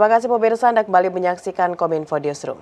Terima kasih pemirsa, Anda kembali menyaksikan Kominfo Newsroom.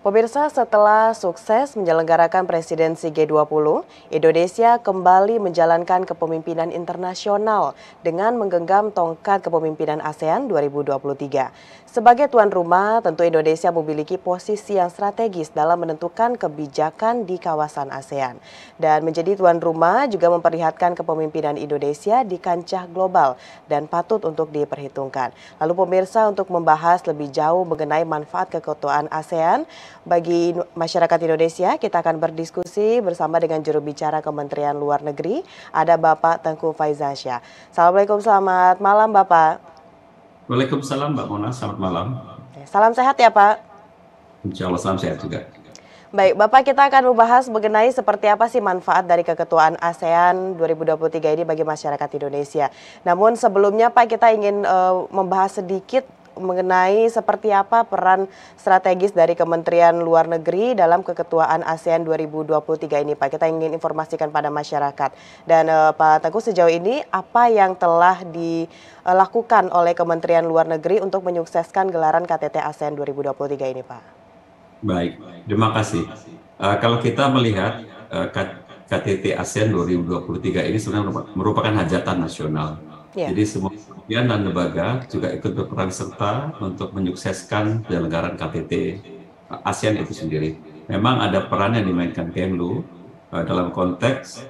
Pemirsa, setelah sukses menyelenggarakan presidensi G20, Indonesia kembali menjalankan kepemimpinan internasional dengan menggenggam tongkat kepemimpinan ASEAN 2023. Sebagai tuan rumah, tentu Indonesia memiliki posisi yang strategis dalam menentukan kebijakan di kawasan ASEAN. Dan menjadi tuan rumah juga memperlihatkan kepemimpinan Indonesia di kancah global dan patut untuk diperhitungkan. Lalu pemirsa, untuk membahas lebih jauh mengenai manfaat keketuaan ASEAN bagi masyarakat Indonesia, kita akan berdiskusi bersama dengan juru bicara Kementerian Luar Negeri, ada Bapak Tengku Faizasyah. Assalamualaikum, selamat malam Bapak. Waalaikumsalam Mbak Mona, selamat malam. Salam sehat ya Pak. Insya Allah salam sehat juga. Baik, Bapak, kita akan membahas mengenai seperti apa sih manfaat dari keketuaan ASEAN 2023 ini bagi masyarakat Indonesia. Namun sebelumnya Pak, kita ingin membahas sedikit mengenai seperti apa peran strategis dari Kementerian Luar Negeri dalam keketuaan ASEAN 2023 ini Pak. Kita ingin informasikan pada masyarakat. Dan Pak Tengku, sejauh ini apa yang telah dilakukan oleh Kementerian Luar Negeri untuk menyukseskan gelaran KTT ASEAN 2023 ini Pak? Baik, terima kasih. Kalau kita melihat KTT ASEAN 2023 ini sebenarnya merupakan hajatan nasional. Jadi semua kementerian dan lembaga juga ikut berperan serta untuk menyukseskan penyelenggaraan KTT ASEAN itu sendiri. Memang ada peran yang dimainkan Kemlu dalam konteks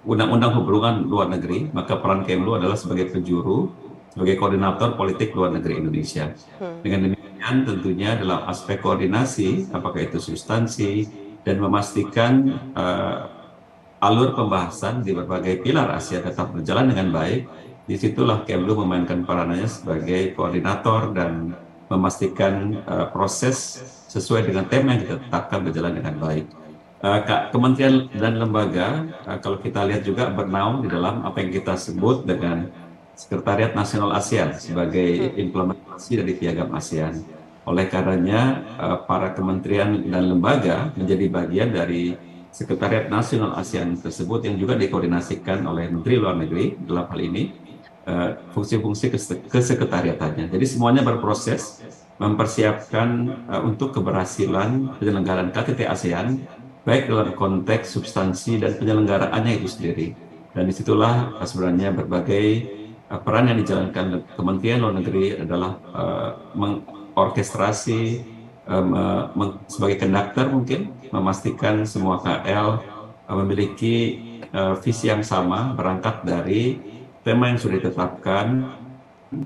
undang-undang hubungan luar negeri, maka peran Kemlu adalah sebagai penjuru, sebagai koordinator politik luar negeri Indonesia. Dengan demikian tentunya dalam aspek koordinasi, apakah itu substansi, dan memastikan alur pembahasan di berbagai pilar Asia tetap berjalan dengan baik, disitulah Kemlu memainkan peranannya sebagai koordinator dan memastikan proses sesuai dengan tema yang kita tetapkan berjalan dengan baik. Kementerian dan lembaga, kalau kita lihat juga bernaung di dalam apa yang kita sebut dengan Sekretariat Nasional ASEAN sebagai implementasi dari Piagam ASEAN. Oleh karenanya, para kementerian dan lembaga menjadi bagian dari Sekretariat Nasional ASEAN tersebut yang juga dikoordinasikan oleh Menteri Luar Negeri dalam hal ini fungsi-fungsi kesekretariatannya. Jadi semuanya berproses mempersiapkan untuk keberhasilan penyelenggaraan KTT ASEAN baik dalam konteks substansi dan penyelenggaraannya itu sendiri. Dan disitulah sebenarnya berbagai peran yang dijalankan Kementerian Luar Negeri adalah mengorkestrasi sebagai konduktor mungkin memastikan semua KL memiliki visi yang sama berangkat dari tema yang sudah ditetapkan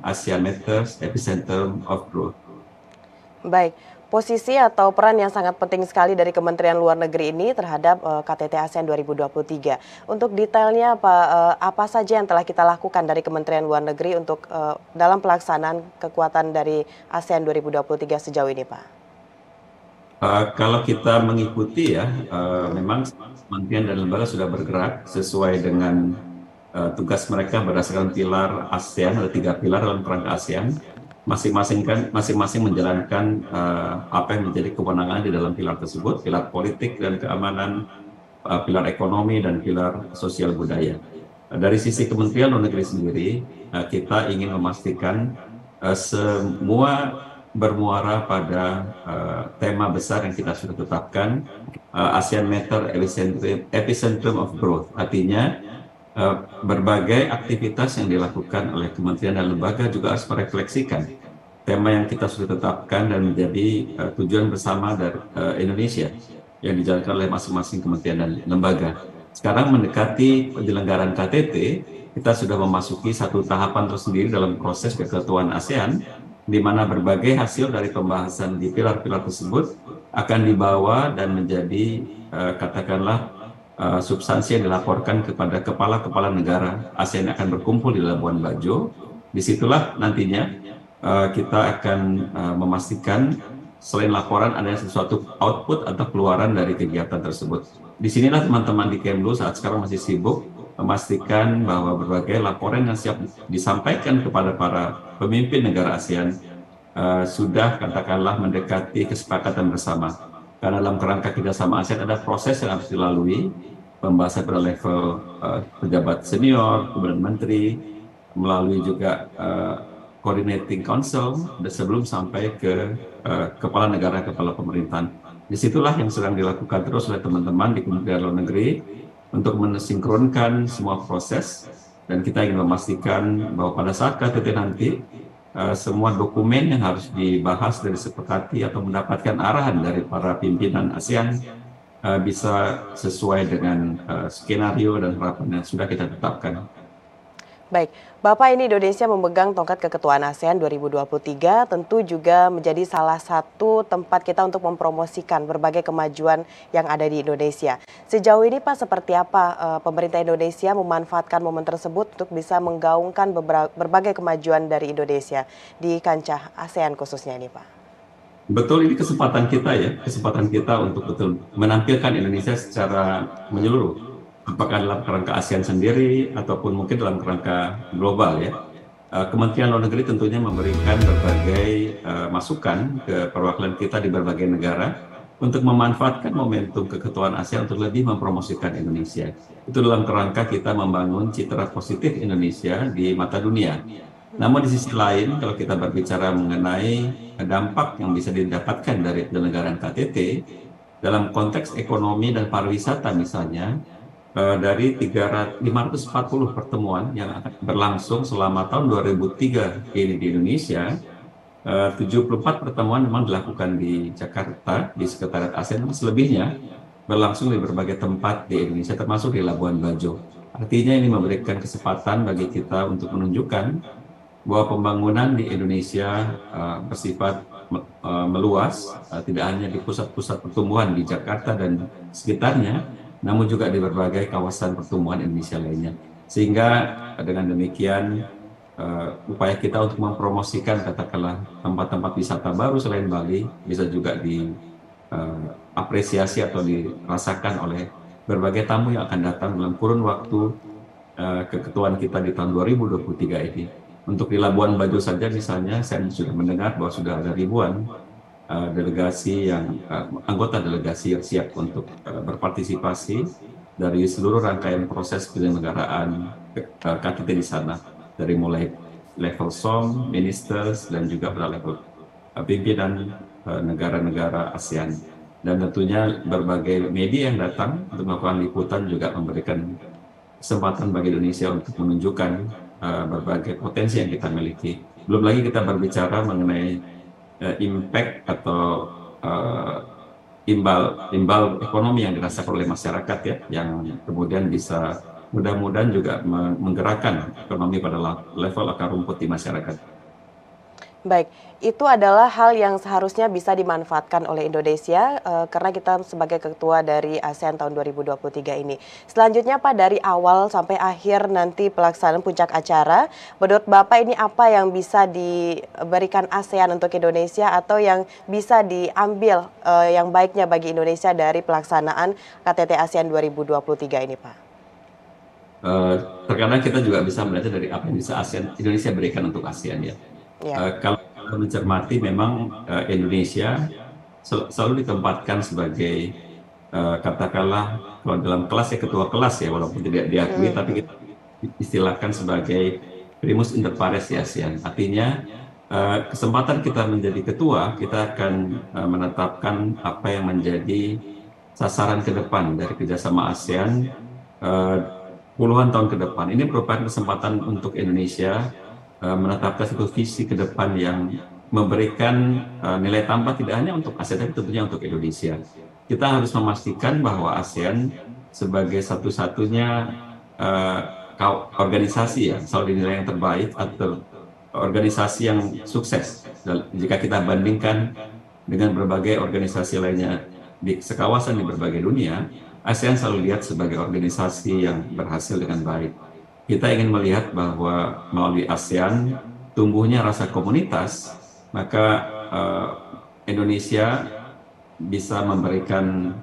ASEAN Matters Epicenter of Growth. Baik, posisi atau peran yang sangat penting sekali dari Kementerian Luar Negeri ini terhadap KTT ASEAN 2023. Untuk detailnya apa saja yang telah kita lakukan dari Kementerian Luar Negeri untuk dalam pelaksanaan kekuatan dari ASEAN 2023 sejauh ini Pak? Kalau kita mengikuti ya, memang kementerian dan lembaga sudah bergerak sesuai dengan tugas mereka berdasarkan pilar ASEAN, ada 3 pilar dalam kerangka ASEAN. Masing-masing menjalankan apa yang menjadi kewenangan di dalam pilar tersebut, pilar politik dan keamanan, pilar ekonomi dan pilar sosial budaya. Dari sisi Kementerian Luar Negeri sendiri, kita ingin memastikan semua bermuara pada tema besar yang kita sudah tetapkan, ASEAN Matter Epicentrum of Growth. Artinya berbagai aktivitas yang dilakukan oleh kementerian dan lembaga juga harus merefleksikan tema yang kita sudah tetapkan dan menjadi tujuan bersama dari Indonesia yang dijalankan oleh masing-masing kementerian dan lembaga. Sekarang mendekati penyelenggaraan KTT, kita sudah memasuki satu tahapan tersendiri dalam proses keketuaan ASEAN, di mana berbagai hasil dari pembahasan di pilar-pilar tersebut akan dibawa dan menjadi katakanlah substansi yang dilaporkan kepada kepala-kepala negara ASEAN akan berkumpul di Labuan Bajo. Disitulah nantinya kita akan memastikan selain laporan ada sesuatu output atau keluaran dari kegiatan tersebut. Disinilah teman-teman di Kemlu saat sekarang masih sibuk memastikan bahwa berbagai laporan yang siap disampaikan kepada para pemimpin negara ASEAN sudah katakanlah mendekati kesepakatan bersama. Karena dalam kerangka kerjasama ASEAN ada proses yang harus dilalui, pembahasan pada level pejabat senior, kemudian menteri, melalui juga Coordinating Council sebelum sampai ke kepala negara, kepala pemerintahan. Disitulah yang sedang dilakukan terus oleh teman-teman di Kementerian Luar Negeri untuk mensinkronkan semua proses, dan kita ingin memastikan bahwa pada saat KTT nanti semua dokumen yang harus dibahas dan disepakati atau mendapatkan arahan dari para pimpinan ASEAN bisa sesuai dengan skenario dan harapan yang sudah kita tetapkan. Baik, Bapak, ini Indonesia memegang tongkat keketuaan ASEAN 2023, tentu juga menjadi salah satu tempat kita untuk mempromosikan berbagai kemajuan yang ada di Indonesia. Sejauh ini Pak, seperti apa pemerintah Indonesia memanfaatkan momen tersebut untuk bisa menggaungkan berbagai kemajuan dari Indonesia di kancah ASEAN khususnya ini Pak? Betul, ini kesempatan kita ya, kesempatan kita untuk betul menampilkan Indonesia secara menyeluruh. Apakah dalam kerangka ASEAN sendiri ataupun mungkin dalam kerangka global ya. Kementerian Luar Negeri tentunya memberikan berbagai masukan ke perwakilan kita di berbagai negara untuk memanfaatkan momentum keketuaan ASEAN untuk lebih mempromosikan Indonesia. Itu dalam kerangka kita membangun citra positif Indonesia di mata dunia. Namun di sisi lain, kalau kita berbicara mengenai dampak yang bisa didapatkan dari penyelenggaraan KTT dalam konteks ekonomi dan pariwisata misalnya, dari 540 pertemuan yang akan berlangsung selama tahun 2003 ini di Indonesia, 74 pertemuan memang dilakukan di Jakarta, di sekretariat ASEAN, selebihnya berlangsung di berbagai tempat di Indonesia, termasuk di Labuan Bajo. Artinya ini memberikan kesempatan bagi kita untuk menunjukkan bahwa pembangunan di Indonesia bersifat meluas, tidak hanya di pusat-pusat pertumbuhan di Jakarta dan sekitarnya, namun juga di berbagai kawasan pertumbuhan Indonesia lainnya. Sehingga dengan demikian upaya kita untuk mempromosikan katakanlah tempat-tempat wisata baru selain Bali bisa juga diapresiasi atau dirasakan oleh berbagai tamu yang akan datang dalam kurun waktu keketuaan kita di tahun 2023 ini. Untuk di Labuan Bajo saja misalnya, saya sudah mendengar bahwa sudah ada ribuan delegasi anggota delegasi yang siap untuk berpartisipasi dari seluruh rangkaian proses penyelenggaraan KTT di sana, dari mulai level SOM, ministers, dan juga pada level pimpinan negara-negara ASEAN. Dan tentunya berbagai media yang datang untuk melakukan liputan juga memberikan kesempatan bagi Indonesia untuk menunjukkan berbagai potensi yang kita miliki. Belum lagi kita berbicara mengenai impact atau imbal ekonomi yang dirasakan oleh masyarakat ya, yang kemudian bisa mudah-mudahan juga menggerakkan ekonomi pada level akar rumput di masyarakat. Baik, itu adalah hal yang seharusnya bisa dimanfaatkan oleh Indonesia karena kita sebagai ketua dari ASEAN tahun 2023 ini. Selanjutnya Pak, dari awal sampai akhir nanti pelaksanaan puncak acara, menurut Bapak ini apa yang bisa diberikan ASEAN untuk Indonesia atau yang bisa diambil yang baiknya bagi Indonesia dari pelaksanaan KTT ASEAN 2023 ini Pak? Terkadang kita juga bisa belajar dari apa yang bisa Indonesia berikan untuk ASEAN ya. Kalau kita mencermati memang Indonesia selalu ditempatkan sebagai katakanlah kalau dalam kelas ya ketua kelas ya, walaupun tidak diakui tapi kita istilahkan sebagai primus inter pares di ASEAN. Artinya kesempatan kita menjadi ketua, kita akan menetapkan apa yang menjadi sasaran ke depan dari kerjasama ASEAN puluhan tahun ke depan. Ini merupakan kesempatan untuk Indonesia menetapkan satu visi ke depan yang memberikan nilai tambah tidak hanya untuk ASEAN tapi tentunya untuk Indonesia. Kita harus memastikan bahwa ASEAN sebagai satu-satunya organisasi yang selalu dinilai yang terbaik atau organisasi yang sukses jika kita bandingkan dengan berbagai organisasi lainnya di sekawasan di berbagai dunia. ASEAN selalu dilihat sebagai organisasi yang berhasil dengan baik. Kita ingin melihat bahwa melalui ASEAN tumbuhnya rasa komunitas, maka Indonesia bisa memberikan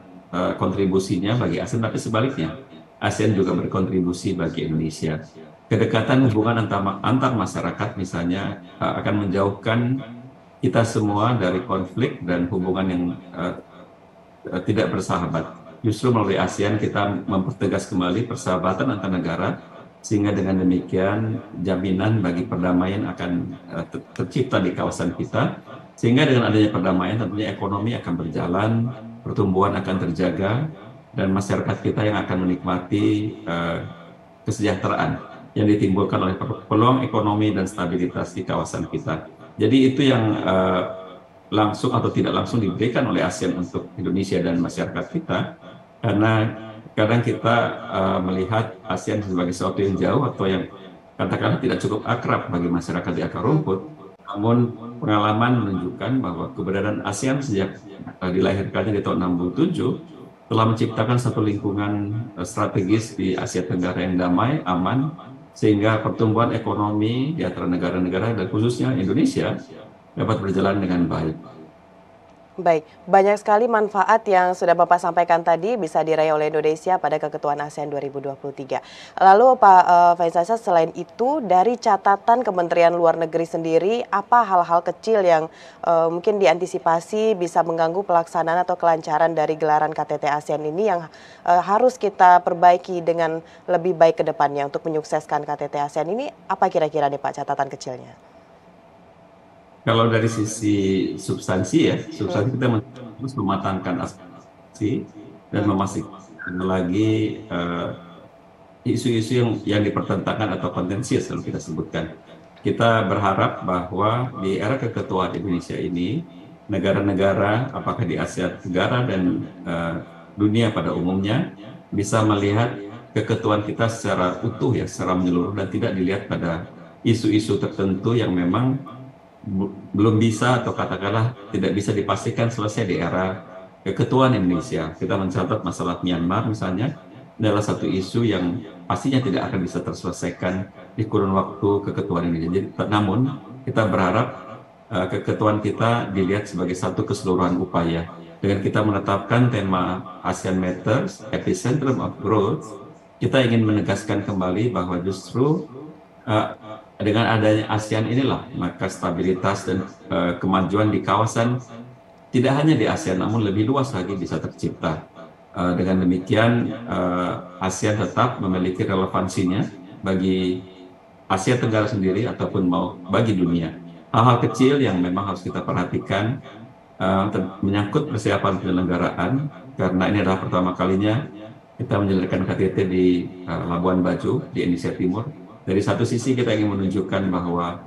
kontribusinya bagi ASEAN, tapi sebaliknya ASEAN juga berkontribusi bagi Indonesia. Kedekatan hubungan antar masyarakat misalnya akan menjauhkan kita semua dari konflik dan hubungan yang tidak bersahabat. Justru melalui ASEAN kita mempertegas kembali persahabatan antar negara sehingga dengan demikian jaminan bagi perdamaian akan tercipta di kawasan kita, sehingga dengan adanya perdamaian tentunya ekonomi akan berjalan, pertumbuhan akan terjaga, dan masyarakat kita yang akan menikmati kesejahteraan yang ditimbulkan oleh peluang ekonomi dan stabilitas di kawasan kita. Jadi itu yang langsung atau tidak langsung diberikan oleh ASEAN untuk Indonesia dan masyarakat kita, karena kadang kita melihat ASEAN sebagai sesuatu yang jauh atau yang katakanlah tidak cukup akrab bagi masyarakat di akar rumput. Namun pengalaman menunjukkan bahwa keberadaan ASEAN sejak dilahirkannya di tahun 67 telah menciptakan satu lingkungan strategis di Asia Tenggara yang damai, aman, sehingga pertumbuhan ekonomi di antara negara-negara dan khususnya Indonesia dapat berjalan dengan baik. Baik, banyak sekali manfaat yang sudah Bapak sampaikan tadi bisa diraih oleh Indonesia pada keketuaan ASEAN 2023. Lalu Pak Faisal, selain itu dari catatan Kementerian Luar Negeri sendiri, apa hal-hal kecil yang mungkin diantisipasi bisa mengganggu pelaksanaan atau kelancaran dari gelaran KTT ASEAN ini yang harus kita perbaiki dengan lebih baik ke depannya untuk menyukseskan KTT ASEAN ini, apa kira-kira nih Pak catatan kecilnya? Kalau dari sisi substansi kita terus mematangkan aspirasi dan memastikan lagi isu-isu yang dipertentangkan atau kontensius kalau kita sebutkan. Kita berharap bahwa di era keketuaan Indonesia ini, negara-negara apakah di Asia Tenggara dan dunia pada umumnya bisa melihat keketuaan kita secara utuh secara menyeluruh dan tidak dilihat pada isu-isu tertentu yang memang belum bisa atau katakanlah tidak bisa dipastikan selesai di era keketuaan Indonesia. Kita mencatat masalah Myanmar misalnya adalah satu isu yang pastinya tidak akan bisa terselesaikan di kurun waktu keketuaan Indonesia. Jadi, namun kita berharap keketuaan kita dilihat sebagai satu keseluruhan upaya. Dengan kita menetapkan tema ASEAN Matters, Epicentrum of Growth, kita ingin menegaskan kembali bahwa justru dengan adanya ASEAN inilah maka stabilitas dan kemajuan di kawasan tidak hanya di ASEAN namun lebih luas lagi bisa tercipta. Dengan demikian ASEAN tetap memiliki relevansinya bagi Asia Tenggara sendiri ataupun mau bagi dunia. Hal-hal kecil yang memang harus kita perhatikan menyangkut persiapan penyelenggaraan, karena ini adalah pertama kalinya kita menyelenggarakan KTT di Labuan Bajo di Indonesia Timur. Dari satu sisi kita ingin menunjukkan bahwa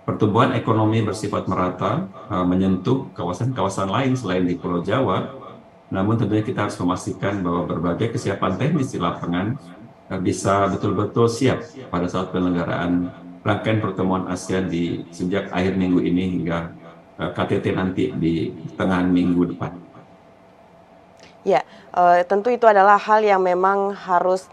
pertumbuhan ekonomi bersifat merata menyentuh kawasan-kawasan lain selain di Pulau Jawa, namun tentunya kita harus memastikan bahwa berbagai kesiapan teknis di lapangan bisa betul-betul siap pada saat penyelenggaraan rangkaian pertemuan ASEAN di sejak akhir minggu ini hingga KTT nanti di tengah minggu depan. Ya, tentu itu adalah hal yang memang harus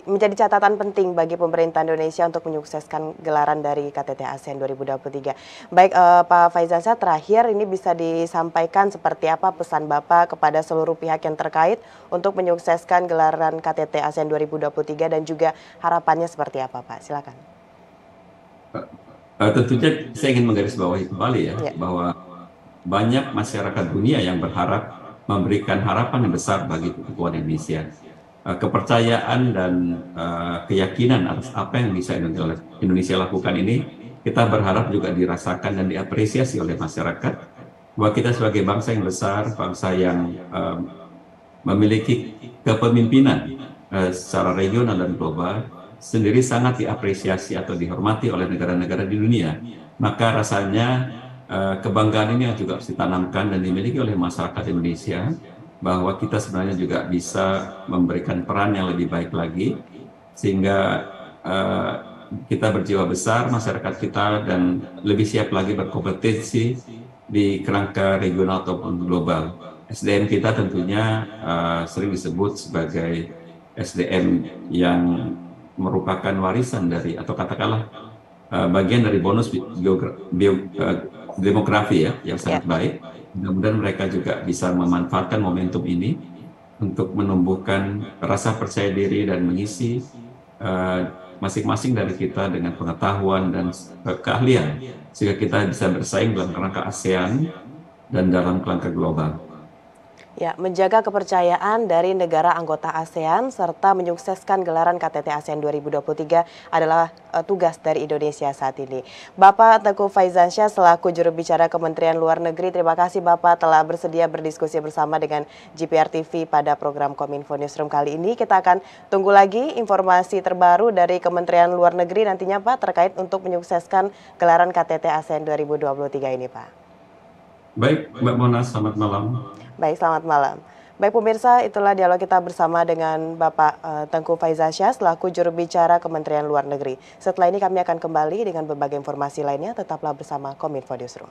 menjadi catatan penting bagi pemerintah Indonesia untuk menyukseskan gelaran dari KTT ASEAN 2023. Baik, Pak Faizansyah, terakhir ini bisa disampaikan seperti apa pesan Bapak kepada seluruh pihak yang terkait untuk menyukseskan gelaran KTT ASEAN 2023 dan juga harapannya seperti apa, Pak? Silakan. Tentunya saya ingin menggarisbawahi kembali bahwa banyak masyarakat dunia yang berharap memberikan harapan yang besar bagi keketuaan Indonesia. Kepercayaan dan keyakinan atas apa yang bisa Indonesia lakukan ini, kita berharap juga dirasakan dan diapresiasi oleh masyarakat, bahwa kita sebagai bangsa yang besar, bangsa yang memiliki kepemimpinan secara regional dan global, sendiri sangat diapresiasi atau dihormati oleh negara-negara di dunia. Maka rasanya kebanggaan ini juga harus ditanamkan dan dimiliki oleh masyarakat Indonesia, bahwa kita sebenarnya juga bisa memberikan peran yang lebih baik lagi, sehingga kita berjiwa besar, masyarakat kita, dan lebih siap lagi berkompetisi di kerangka regional ataupun global. SDM kita tentunya sering disebut sebagai SDM yang merupakan warisan dari, atau katakanlah bagian dari bonus demografi yang sangat baik. Mudah-mudahan mereka juga bisa memanfaatkan momentum ini untuk menumbuhkan rasa percaya diri dan mengisi masing-masing dari kita dengan pengetahuan dan keahlian, sehingga kita bisa bersaing dalam kerangka ASEAN dan dalam kerangka global. Ya, menjaga kepercayaan dari negara anggota ASEAN serta menyukseskan gelaran KTT ASEAN 2023 adalah tugas dari Indonesia saat ini. Bapak Tengku Faizansyah selaku juru bicara Kementerian Luar Negeri, terima kasih Bapak telah bersedia berdiskusi bersama dengan GPR TV pada program Kominfo Newsroom kali ini. Kita akan tunggu lagi informasi terbaru dari Kementerian Luar Negeri nantinya Pak terkait untuk menyukseskan gelaran KTT ASEAN 2023 ini Pak. Baik, Mbak Mona, selamat malam. Baik, selamat malam. Baik pemirsa, itulah dialog kita bersama dengan Bapak Tengku Faizansyah selaku juru bicara Kementerian Luar Negeri. Setelah ini kami akan kembali dengan berbagai informasi lainnya, tetaplah bersama Kominfo Newsroom.